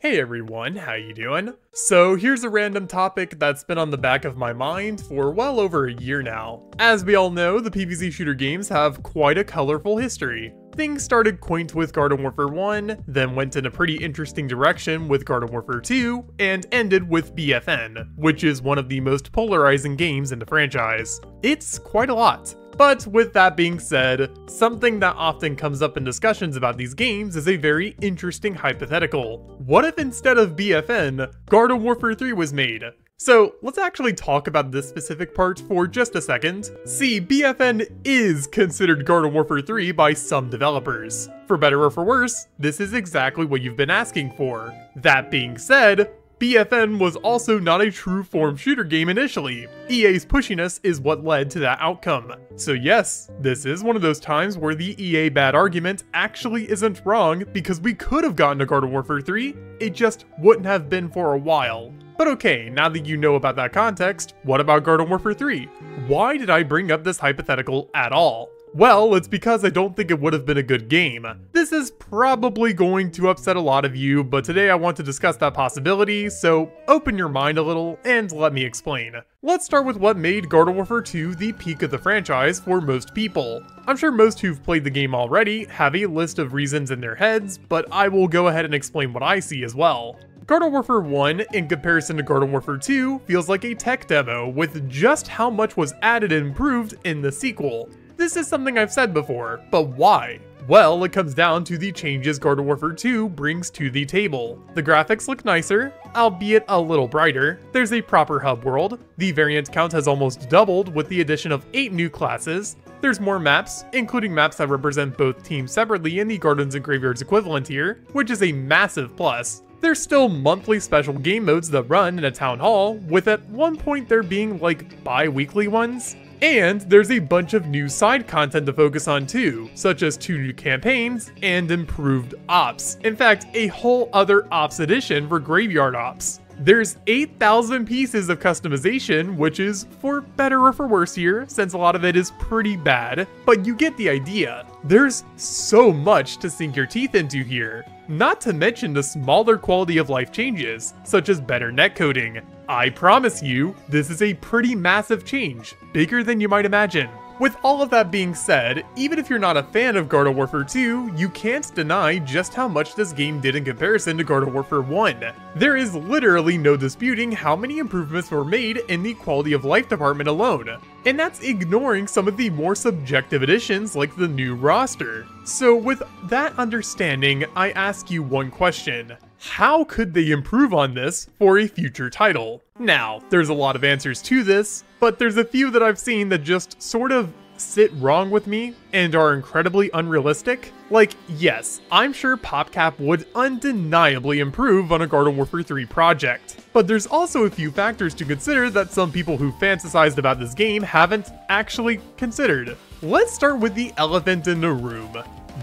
Hey everyone, how you doing? So here's a random topic that's been on the back of my mind for well over a year now. As we all know, the PvZ shooter games have quite a colorful history. Things started quaint with Garden Warfare 1, then went in a pretty interesting direction with Garden Warfare 2, and ended with BFN, which is one of the most polarizing games in the franchise. It's quite a lot. But with that being said, something that often comes up in discussions about these games is a very interesting hypothetical. What if instead of BFN, Garden Warfare 3 was made? So let's actually talk about this specific part for just a second. See, BFN is considered Garden Warfare 3 by some developers. For better or for worse, this is exactly what you've been asking for. That being said, BFN was also not a true form shooter game initially. EA's pushiness is what led to that outcome. So yes, this is one of those times where the EA bad argument actually isn't wrong because we could have gotten to Garden Warfare 3, it just wouldn't have been for a while. But okay, now that you know about that context, what about Garden Warfare 3? Why did I bring up this hypothetical at all? Well, it's because I don't think it would have been a good game. This is probably going to upset a lot of you, but today I want to discuss that possibility, so open your mind a little and let me explain. Let's start with what made Garden Warfare 2 the peak of the franchise for most people. I'm sure most who've played the game already have a list of reasons in their heads, but I will go ahead and explain what I see as well. Garden Warfare 1, in comparison to Garden Warfare 2, feels like a tech demo with just how much was added and improved in the sequel. This is something I've said before, but why? Well, it comes down to the changes Garden Warfare 2 brings to the table. The graphics look nicer, albeit a little brighter. There's a proper hub world. The variant count has almost doubled with the addition of 8 new classes. There's more maps, including maps that represent both teams separately in the Gardens and Graveyards equivalent here, which is a massive plus. There's still monthly special game modes that run in a town hall, with at one point there being like bi-weekly ones. And there's a bunch of new side content to focus on too, such as 2 new campaigns and improved ops. In fact, a whole other ops edition for Graveyard Ops. There's 8,000 pieces of customization, which is for better or for worse here, since a lot of it is pretty bad, but you get the idea. There's so much to sink your teeth into here. Not to mention the smaller quality of life changes, such as better netcoding. I promise you, this is a pretty massive change, bigger than you might imagine. With all of that being said, even if you're not a fan of Garden Warfare 2, you can't deny just how much this game did in comparison to Garden Warfare 1. There is literally no disputing how many improvements were made in the quality of life department alone. And that's ignoring some of the more subjective additions like the new roster. So with that understanding, I ask you one question. How could they improve on this for a future title? Now, there's a lot of answers to this, but there's a few that I've seen that just sort of sit wrong with me and are incredibly unrealistic. Like, yes, I'm sure PopCap would undeniably improve on a Garden Warfare 3 project, but there's also a few factors to consider that some people who fantasized about this game haven't actually considered. Let's start with the elephant in the room.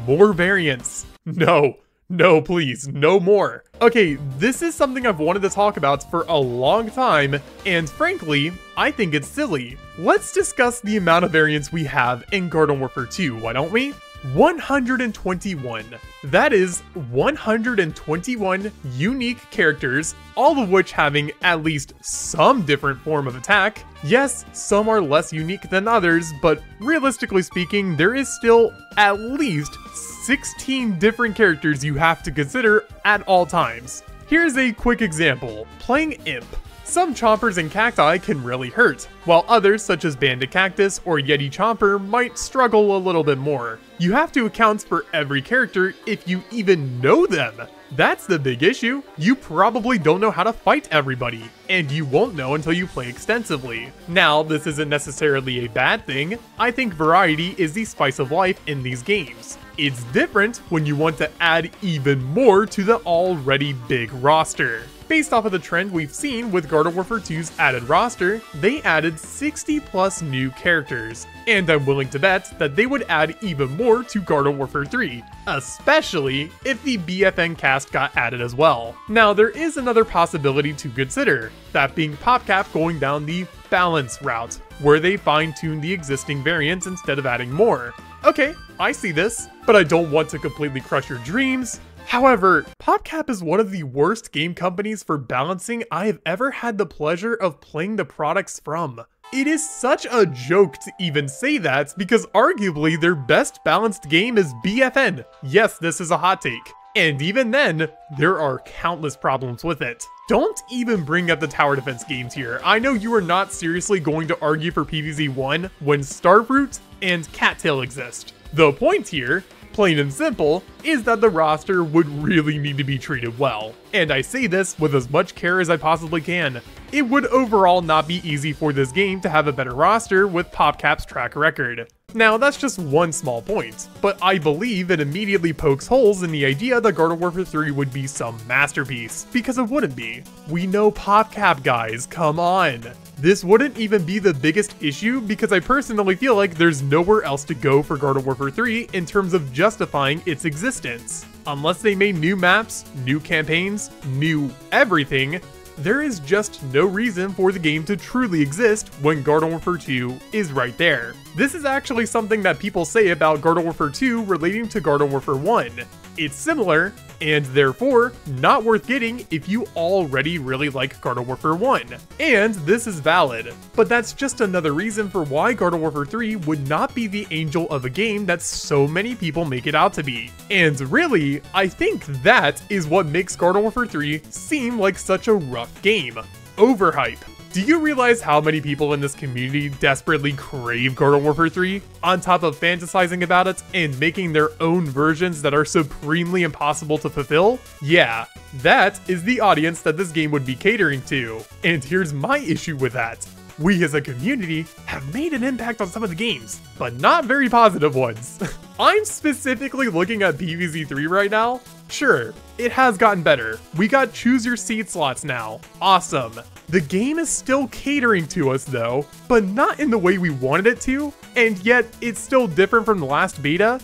More variants. No, please, no more. Okay, this is something I've wanted to talk about for a long time, and frankly, I think it's silly. Let's discuss the amount of variants we have in Garden Warfare 2, why don't we? 121. That is 121 unique characters, all of which having at least some different form of attack. Yes, some are less unique than others, but realistically speaking, there is still at least 16 different characters you have to consider at all times. Here's a quick example. Playing Imp. Some chompers and cacti can really hurt, while others such as Bandit Cactus or Yeti Chomper might struggle a little bit more. You have to account for every character if you even know them. That's the big issue. You probably don't know how to fight everybody, and you won't know until you play extensively. Now, this isn't necessarily a bad thing. I think variety is the spice of life in these games. It's different when you want to add even more to the already big roster. Based off of the trend we've seen with Garden Warfare 2's added roster, they added 60 plus new characters, and I'm willing to bet that they would add even more to Garden Warfare 3, especially if the BFN cast got added as well. Now there is another possibility to consider, that being PopCap going down the balance route, where they fine-tune the existing variants instead of adding more. Okay, I see this, but I don't want to completely crush your dreams. However, PopCap is one of the worst game companies for balancing I have ever had the pleasure of playing the products from. It is such a joke to even say that because arguably their best balanced game is BFN. Yes, this is a hot take. And even then, there are countless problems with it. Don't even bring up the tower defense games here. I know you are not seriously going to argue for PvZ1 when Starfruit and Cattail exist. The point here, plain and simple, is that the roster would really need to be treated well. And I say this with as much care as I possibly can. It would overall not be easy for this game to have a better roster with PopCap's track record. Now, that's just one small point, but I believe it immediately pokes holes in the idea that Garden Warfare 3 would be some masterpiece, because it wouldn't be. We know PopCap, guys, come on. This wouldn't even be the biggest issue because I personally feel like there's nowhere else to go for Garden Warfare 3 in terms of justifying its existence. Unless they made new maps, new campaigns, new everything, there is just no reason for the game to truly exist when Garden Warfare 2 is right there. This is actually something that people say about Garden Warfare 2 relating to Garden Warfare 1. It's similar, and therefore not worth getting if you already really like Garden Warfare 1. And this is valid, but that's just another reason for why Garden Warfare 3 would not be the angel of a game that so many people make it out to be. And really, I think that is what makes Garden Warfare 3 seem like such a rough game. Overhype. Do you realize how many people in this community desperately crave Garden Warfare 3, on top of fantasizing about it and making their own versions that are supremely impossible to fulfill? Yeah, that is the audience that this game would be catering to. And here's my issue with that. We as a community have made an impact on some of the games, but not very positive ones. I'm specifically looking at PvZ3 right now. Sure, it has gotten better. We got choose your seat slots now. Awesome. The game is still catering to us though, but not in the way we wanted it to, and yet it's still different from the last beta.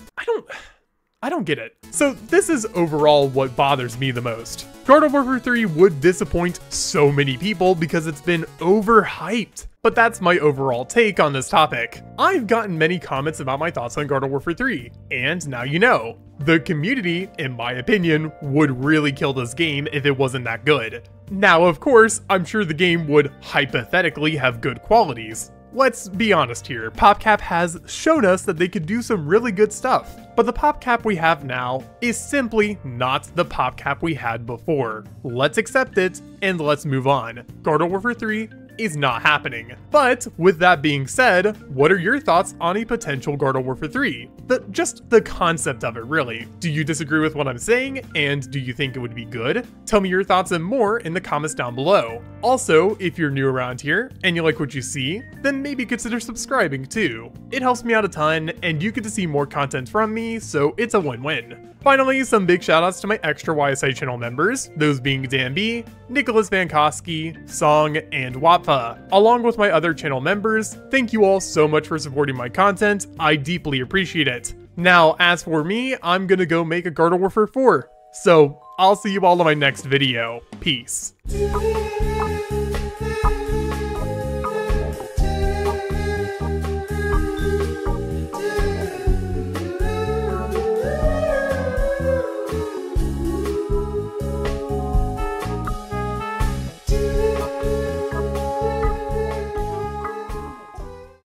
I don't get it. So this is overall what bothers me the most. Garden Warfare 3 would disappoint so many people because it's been overhyped. But that's my overall take on this topic. I've gotten many comments about my thoughts on Garden Warfare 3, and now you know. The community, in my opinion, would really kill this game if it wasn't that good. Now, of course, I'm sure the game would hypothetically have good qualities. Let's be honest here, PopCap has shown us that they could do some really good stuff, but the PopCap we have now is simply not the PopCap we had before. Let's accept it, and let's move on. Garden Warfare 3 is not happening. But with that being said, what are your thoughts on a potential Garden Warfare 3? Just the concept of it, really. Do you disagree with what I'm saying, and do you think it would be good? Tell me your thoughts and more in the comments down below. Also, if you're new around here and you like what you see, then maybe consider subscribing too. It helps me out a ton, and you get to see more content from me, so it's a win-win. Finally, some big shoutouts to my extra YSI channel members, those being Dan B, Nicholas Van Koski, Song, and Wapfa. Along with my other channel members, thank you all so much for supporting my content, I deeply appreciate it. Now, as for me, I'm gonna go make a Garden Warfare 4. So, I'll see you all in my next video. Peace.